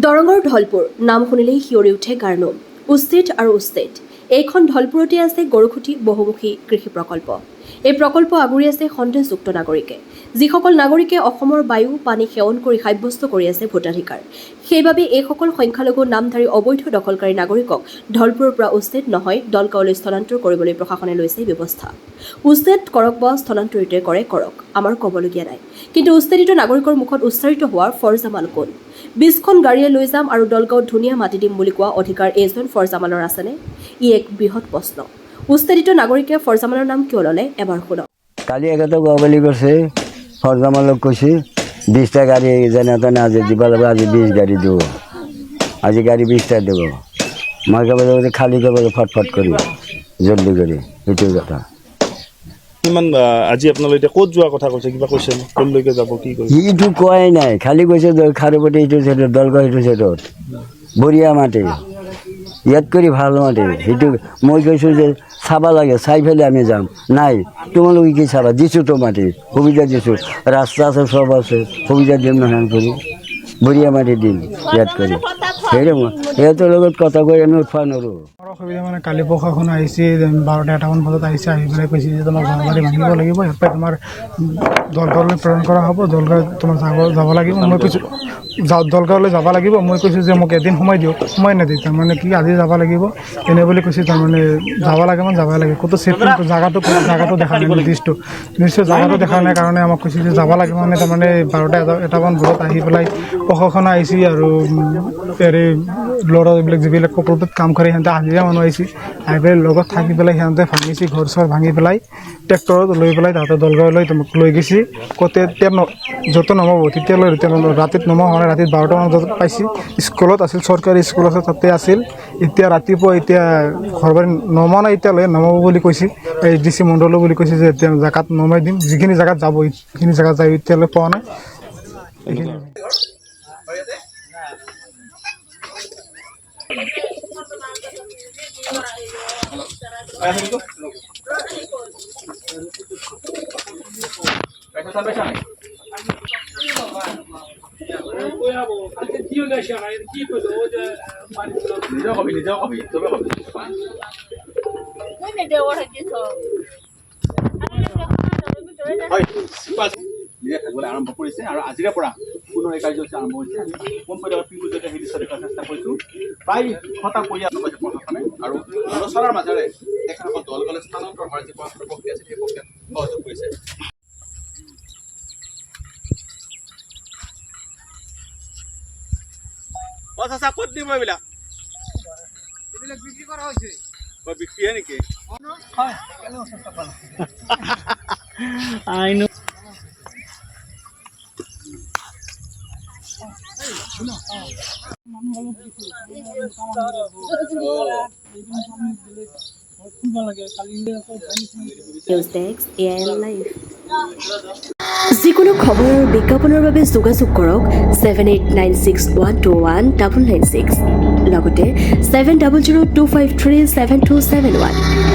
দৰঙৰ ঢলপুৰ নাম শুনিলেই শিয়ৰি উঠে গাৰ নোম। উষ্টেট আৰু উষ্টেট এইখন ঢলপুৰতে আছে গৰুখুটি বহুমুখী কৃষি প্ৰকল্প। এই প্ৰকল্প আগুৰি আছে সন্দেহযুক্ত নাগৰিকে, যিসকল নাগৰিকে অসমৰ বায়ু পানী সেৱন কৰি সাব্যস্ত কৰি আছে ভোটাধিকাৰ। সেইবাবে এইসকল সংখ্যালঘু নামধাৰী অবৈধ দখলকাৰী নাগৰিকক ঢলপুৰৰ পৰা উষ্টেট নহয় দলগাঁৱলৈ স্থানান্তৰ কৰিবলৈ প্ৰশাসনে লৈছে ব্যৱস্থা। উষ্টেট কৰক বা স্থানান্তৰিত কৰক, আমাৰ ক'বলগীয়া নাই। কিন্তু উষ্টেটিত নাগৰিকৰ মুখত উচ্চাৰিত হোৱাৰ ফৰজামান কোন? 20খন গাড়ীয়ে লৈ যাম আৰু দলগাঁৱত ধুনীয়া মাটি দিম বুলি কোৱা অধিকাৰ এইজন ফৰজামানৰ আছেনে? ই এক বৃহৎ প্ৰশ্ন। উষ্টেটিত নাগৰিকে ফৰজামানৰ নাম কিয় ল'লে এবাৰ শুনক। কালি একেটা গোৱাবলী কৰিছে, ফৰজামানক কৈছে 20টা গাড়ী যেনে তেনে আজি দিব লাগিব, আজি 20 গাড়ী দিব, আজি গাড়ী 20টা দিব। মই কেৱল খালী কৰিব ফটফট কৰি জলদি কৰি, সেইটোৱে কথা। ইমান আজি আপোনালোকে এতিয়া ক'ত যোৱাৰ কথা কৈছে, কিবা কৈছে ক'লৈকে যাব, কি কৈছে? সিটো কোৱাই নাই, খালী কৈছে খাৰুপতি এইটো চাইডত, দলগাঁও সেইটো চাইডত বঢ়িয়া মাটি, ইয়াত কৰি ভাল মাটি। সেইটো মই কৈছোঁ যে চাব লাগে, চাই পেলাই আমি যাম। নাই, তোমালোকে কি চাবা? দিছোঁ তো মাটি, সুবিধা দিছোঁ, ৰাস্তা আছে, চব আছে, সুবিধা দিম নহয় কৰি, বঢ়িয়া মাটি দিম ইয়াত কৰি। সেইটো সিহঁতৰ লগত কথা কৈ আমি উঠোৱা নোৱাৰোঁ। অসুবিধা মানে কালি প্ৰশাসন আহিছে 12টা 1টামান বজাত আহিছে, আহি পেলাই কৈছে যে তোমাৰ ঘৰবাৰী ভাঙিব লাগিব, ইয়াৰ পৰাই তোমাৰ দলগাঁৱলৈ প্ৰেৰণ কৰা হ'ব, দলগাঁও তোমাৰ যাব লাগিব। মই কৈছোঁ দলগাঁৱলৈ যাব লাগিব, মই কৈছোঁ যে মোক এদিন সময় দিয়ক, সময় নিদিয়ে তাৰমানে কি আজি যাব লাগিব এনে বুলি কৈছে। তাৰমানে যাব লাগে মানে যাবই লাগে, ক'তো ছেফ জাগাটো দেখা নাই, নিৰ্দিষ্ট জাগাটো দেখা নাই কাৰণে আমাক কৈছে যে যাব লাগে মানে। তাৰমানে 12টা 1টামান বজাত আহি পেলাই প্ৰশাসন আহিছে আৰু হেৰি ল'ৰাবিলাক যিবিলাক প্ৰকল্পত কাম কৰে সিহঁতে হাজিৰা মানুহ আহিছে, আহি পেলাই লগত থাকি পেলাই সিহঁতে ভাঙিছে, ঘৰ চৰ ভাঙি পেলাই ট্ৰেক্টৰত লৈ পেলাই তাহাঁতে দলগাঁৱলৈ লৈ গৈছে। ক'তে য'ত নমাব তেতিয়ালৈ ৰাতিত নমা হোৱা নাই, ৰাতি 12টামান বজাত পাইছে। স্কুলত আছিল, চৰকাৰী স্কুল আছে তাতে আছিল। এতিয়া ৰাতিপুৱা এতিয়া ঘৰবাৰী নমা নাই, এতিয়ালৈ নমাব বুলি কৈছে এই DC মণ্ডলো বুলি কৈছে যে এতিয়া জেগাত নমাই দিম, যিখিনি জেগাত যাব সেইখিনি জেগাত যায় এতিয়ালৈ পোৱা নাই। এইখিনি আৰম্ভ কৰিছে আৰু আজিৰে পৰা পুনৰ এই কাৰ্যসূচী আৰম্ভ হৈছে। কম পৰিমাণৰ পিছতে সেই দৃশ্য দেখাৰ চেষ্টা কৰিছোঁ। প্ৰায় 100টা পৰিয়াল কৈছে প্ৰশাসনে আৰু আলোচনাৰ মাজেৰে এখন দলগাঁৱলৈ স্থানান্তৰ হোৱাৰ যি প্ৰক্ৰিয়া আছে সেই প্ৰক্ৰিয়াত সহযোগ কৰিছে। ক'ত দিব এইবিলাক? বিক্ৰী কৰা হৈছে। বিক্ৰীয়ে নেকি? News desk AIL live. যিকোনো খবৰ আৰু বিজ্ঞাপনৰ বাবে যোগাযোগ কৰক 7896121996, লগতে 7002537271।